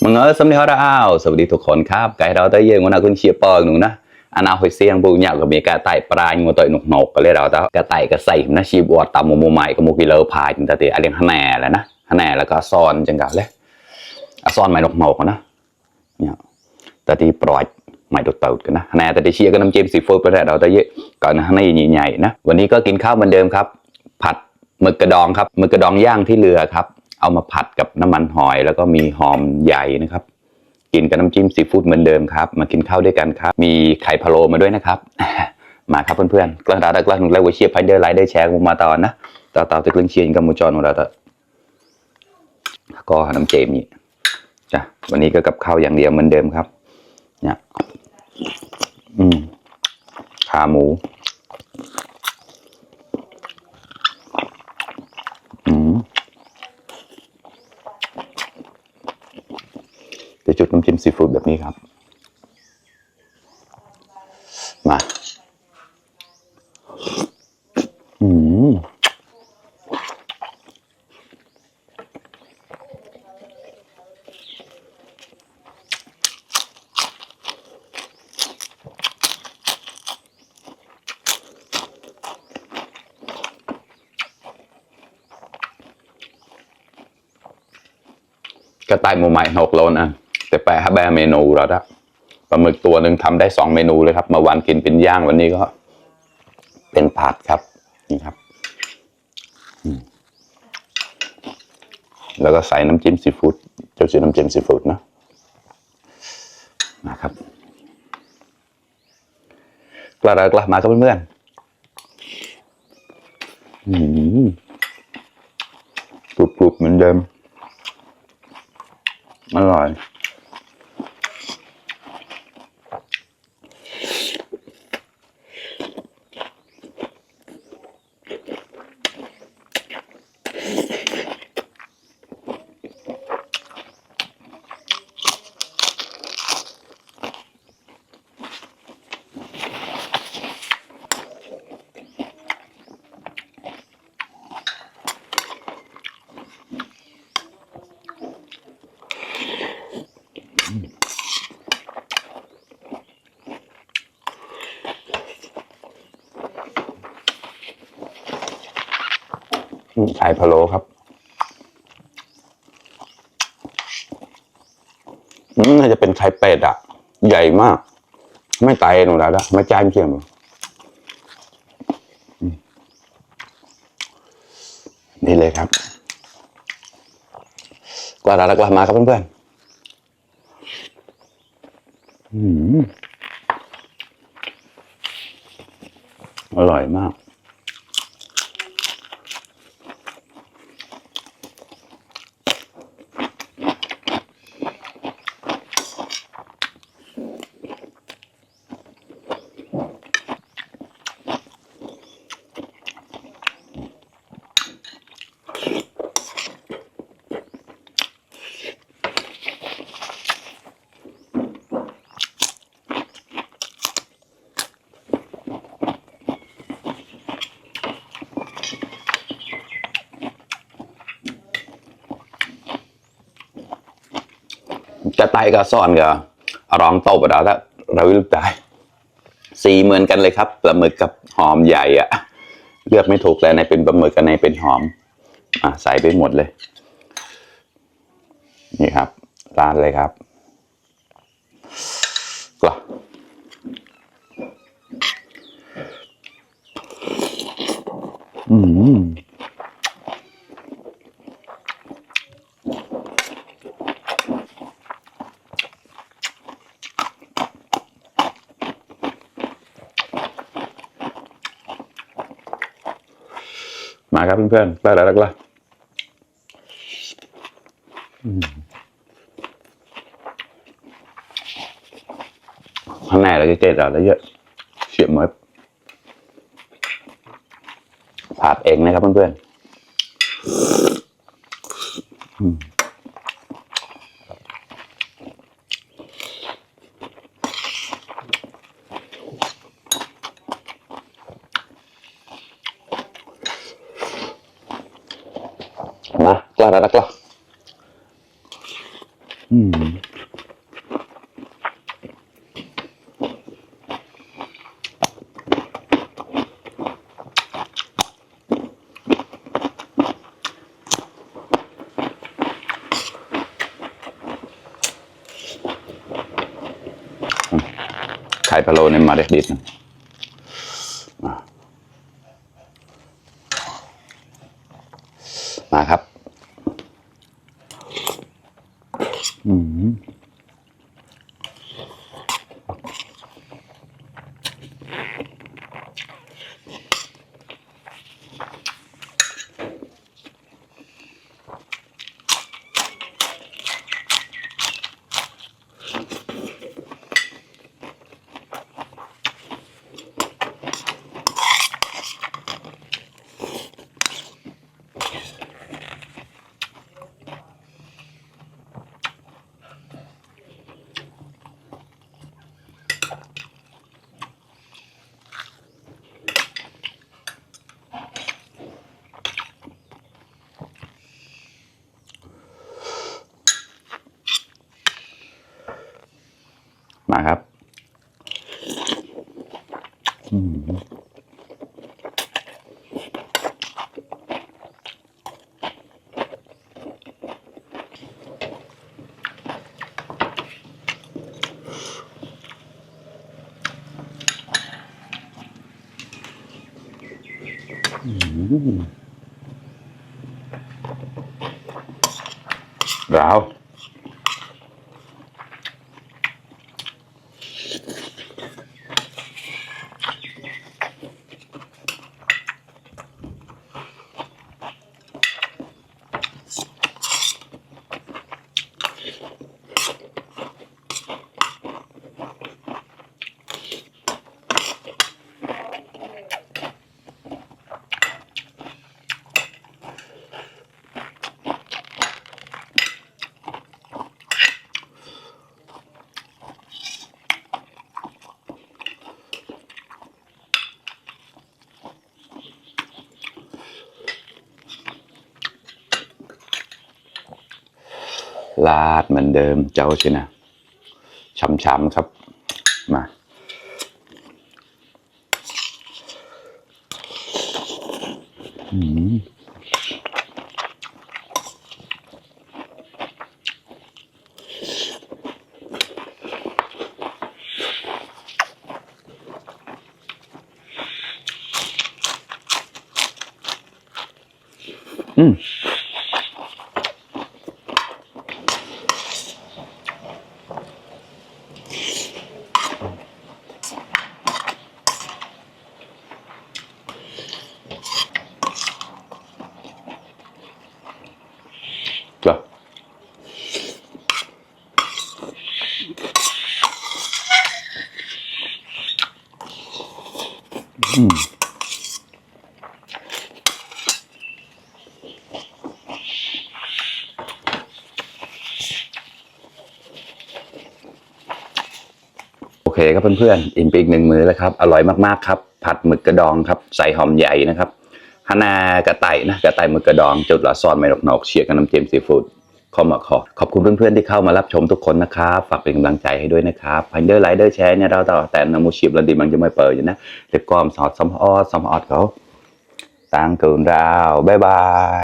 มึงสำเนียงเราสวัสดีทุกคนครับไก่เราได้ยินวันนั้นคุณเชียร์ปอหนูนะอันนั้นหอยเสียงปูเนี่ยก็มีกระต่ายปลาอยู่ตัวหนุกๆก็เลยเราแต่กระต่ายก็ใส่นะชีบวดตามมุมใหม่ก็มุกิเลอพายจนแต่อะไรฮันแน่แหละนะฮันแน่แล้วก็ซ้อนจังกันเลยซ้อนใหม่หนุกๆนะเนี่ยแต่ที่ปล่อยใหม่ตัวเต่ากันนะฮันแน่แต่ที่เชียร์ก็น้ำจิ้มซีฟู้ดไปแล้วเราได้เยอะก่อนฮันแน่ใหญ่ๆนะวันนี้ก็กินข้าวเหมือนเดิมครับผัดหมึกกระดองครับหมึกกระดองย่างที่เรือครับเอามาผัดกับน้ำมันหอยแล้วก็มีหอมใหญ่นะครับกินกับน้ำจิ้มซีฟู้ดเหมือนเดิมครับมากินข้าวด้วยกันครับมีไข่พะโล้มาด้วยนะครับมาครับเพื่อนๆกล้าด่ากล้าหนุนไลค์ไว้เชียร์ไพเดอร์ไลค์ได้แชร์มาตอนนะต่อจะกลิ้งเชียร์กับมูจอนของเราก็น้ำเจมนี่จ้ะวันนี้ก็กับข้าวอย่างเดียวเหมือนเดิมครับเนี่ยขาหมูจะจุดน้ำจิ้มซีฟู้ดแบบนี้ครับมากระต่ายหมูใหม่6 โลนะแต่แปะให้แบเมนูเราละปลาหมึกตัวหนึ่งทำได้2 เมนูเลยครับเมื่อวานกินเป็นย่างวันนี้ก็เป็นผัดครับนี่ครับแล้วก็ใส่น้ำจิ้มซีฟู้ดเจ้าชื่อน้ำจิ้มซีฟู้ดนะนะครับกล้ามาครับเพื่อนๆกรุบๆเหมือนเดิมอร่อยไข่พะโล้ครับน่าจะเป็นไข่เป็ดอ่ะใหญ่มากไม่ไตหนูแล้วนะไม่จ้านเชียงนี่เลยครับกล้ามาครับเพื่อนๆอร่อยมากจะไตกับซ่อนกับรองโตบเราแล้วเราลึกได้สีเหมือนกันเลยครับปลาหมึกกับหอมใหญ่อะเลือกไม่ถูกเลยในเป็นปลาหมึกกับในเป็นหอมใส่ไปหมดเลยนี่ครับราดเลยครับกล้ามาครับเพื่อนๆกล้าข้างในเราจะเกล็ดเราเยอะเฉียบมั้ยผัดเองนะครับเพื่อนๆมากล้า ข่พะโล้เนี่ยมาเด็ดดิบมาครับมาครับเราลาดเหมือนเดิมเจ้าชินะช้ำๆครับมาจ้ะโอเคครับเพื่อนๆอิ่มไปอีก1 มื้อแล้วครับอร่อยมากๆครับผัดหมึกกระดองครับใส่หอมใหญ่นะครับฮานากระไต่นะกระไต่หมึกกระดองจุดละซอนไม่หนอกเชียร์กับน้ำจิ้มซีฟู้ดเข้ามาขอบคุณเพื่อนๆที่เข้ามารับชมทุกคนนะครับฝากเป็นกำลังใจให้ด้วยนะครับพันเดอร์ไลเดอร์แชร์เนี่ยเราต่อแต่นมูชิบแล้วดีมันจะไม่เปิดอยู่นะเด็กกอมสอดสมออดเขาตั้งเกินดาวบ๊ายบาย